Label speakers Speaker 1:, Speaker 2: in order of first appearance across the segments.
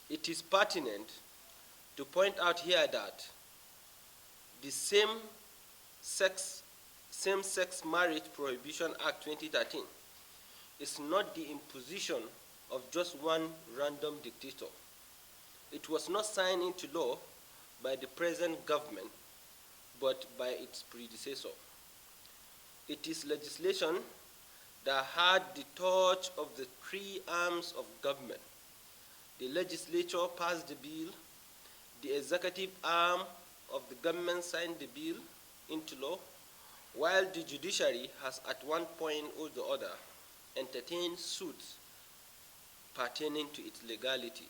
Speaker 1: It is pertinent to point out here that the Same-Sex Marriage Prohibition Act 2013 is not the imposition of just one random dictator. It was not signed into law by the present government, but by its predecessor. It is legislation that had the touch of the three arms of government. The legislature passed the bill, the executive arm of the government signed the bill into law, while the judiciary has at one point or the other entertained suits pertaining to its legality.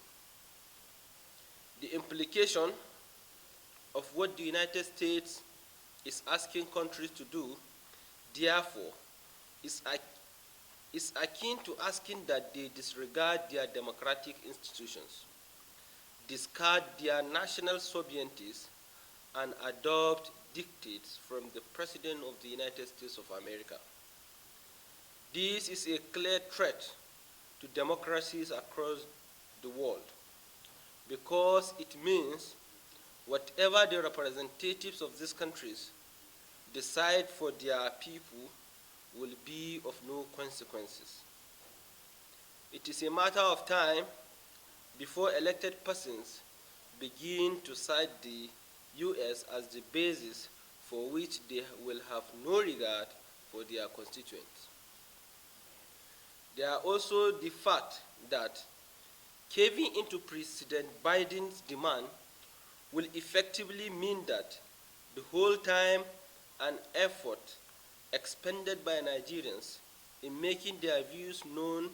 Speaker 1: The implication of what the United States is asking countries to do, therefore, is akin to asking that they disregard their democratic institutions, discard their national sovereignties, and adopt dictates from the President of the United States of America. This is a clear threat to democracies across the world because it means whatever the representatives of these countries decide for their people will be of no consequences. It is a matter of time before elected persons begin to cite the U.S. as the basis for which they will have no regard for their constituents. There are also the fact that caving into President Biden's demand will effectively mean that the whole time and effort expended by Nigerians in making their views known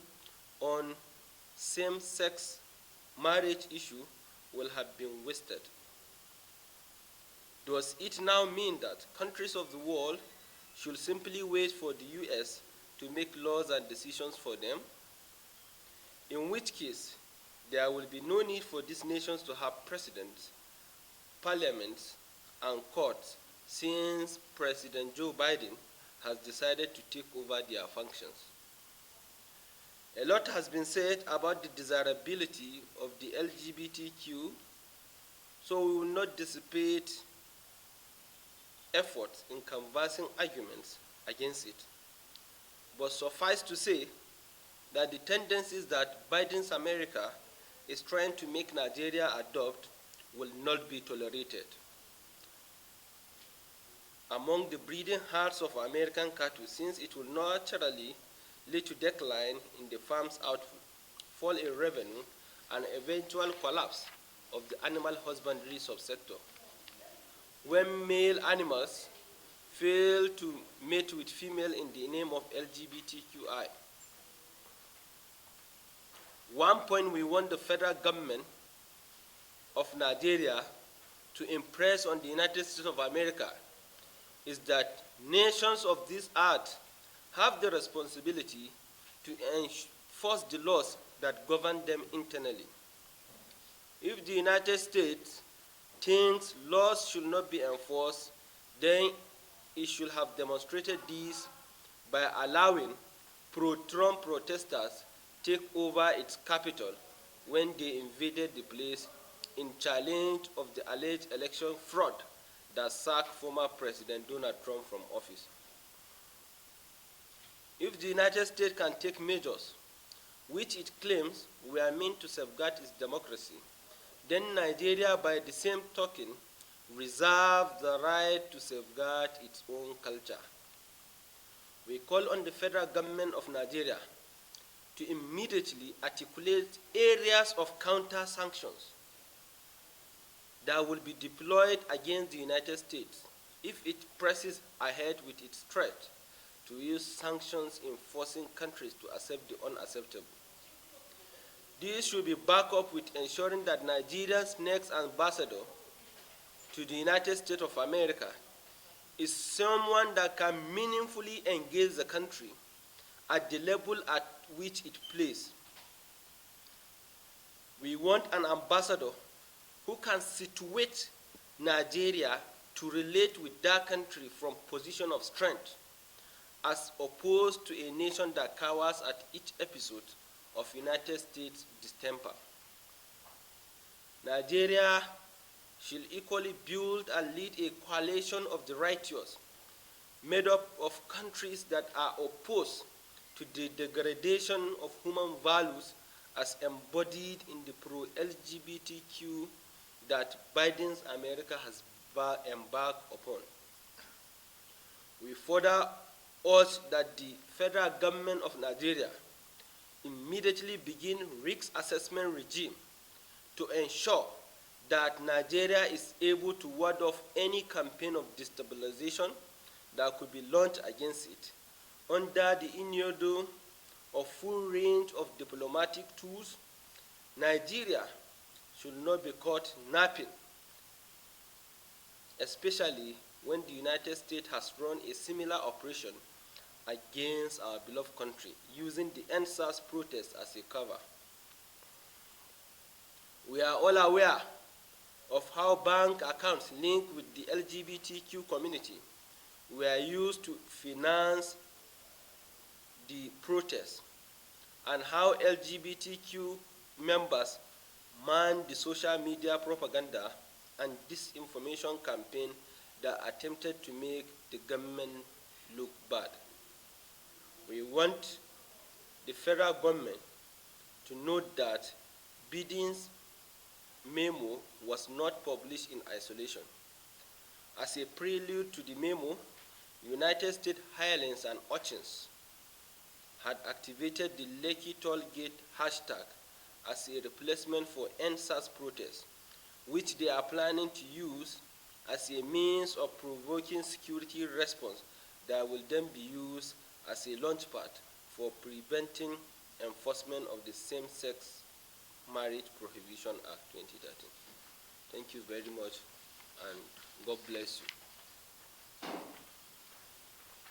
Speaker 1: on same-sex marriage issue will have been wasted. Does it now mean that countries of the world should simply wait for the U.S. to make laws and decisions for them? In which case, there will be no need for these nations to have presidents, parliaments, and courts, since President Joe Biden has decided to take over their functions. A lot has been said about the desirability of the LGBTQ, so we will not dissipate efforts in canvassing arguments against it. But suffice to say that the tendencies that Biden's America is trying to make Nigeria adopt will not be tolerated. Among the breeding hearts of American cattle, since it will naturally lead to decline in the farm's output, fall in revenue, and eventual collapse of the animal husbandry subsector. When male animals fail to mate with female in the name of LGBTQI. One point we want the federal government of Nigeria to impress on the United States of America is that nations of this earth have the responsibility to enforce the laws that govern them internally. If the United States thinks laws should not be enforced, then it should have demonstrated this by allowing pro-Trump protesters take over its capital when they invaded the place in challenge of the alleged election fraud that sacked former President Donald Trump from office. If the United States can take measures which it claims were meant to safeguard its democracy, then Nigeria, by the same token, reserves the right to safeguard its own culture. We call on the federal government of Nigeria to immediately articulate areas of counter-sanctions that will be deployed against the United States if it presses ahead with its threat to use sanctions in forcing countries to accept the unacceptable. This should be backed up with ensuring that Nigeria's next ambassador to the United States of America is someone that can meaningfully engage the country at the level at which it plays. We want an ambassador who can situate Nigeria to relate with that country from a position of strength, as opposed to a nation that cowers at each episode of United States distemper. Nigeria should equally build and lead a coalition of the righteous, made up of countries that are opposed to the degradation of human values as embodied in the pro-LGBTQ that Biden's America has embarked upon. We further urge that the federal government of Nigeria immediately begin risk assessment regime to ensure that Nigeria is able to ward off any campaign of destabilization that could be launched against it under the innuendo of full range of diplomatic tools. Nigeria should not be caught napping, especially when the United States has run a similar operation against our beloved country, using the NSAS protest as a cover. We are all aware of how bank accounts linked with the LGBTQ community were used to finance the protests, and how LGBTQ members manned the social media propaganda and disinformation campaign that attempted to make the government look bad. We want the federal government to note that Biden's memo was not published in isolation. As a prelude to the memo, United States hirelings and urchins had activated the Lekki Tollgate hashtag as a replacement for NSAS protests, which they are planning to use as a means of provoking security response that will then be used as a launchpad for preventing enforcement of the Same-Sex Marriage Prohibition Act 2013. Thank you very much, and God bless you.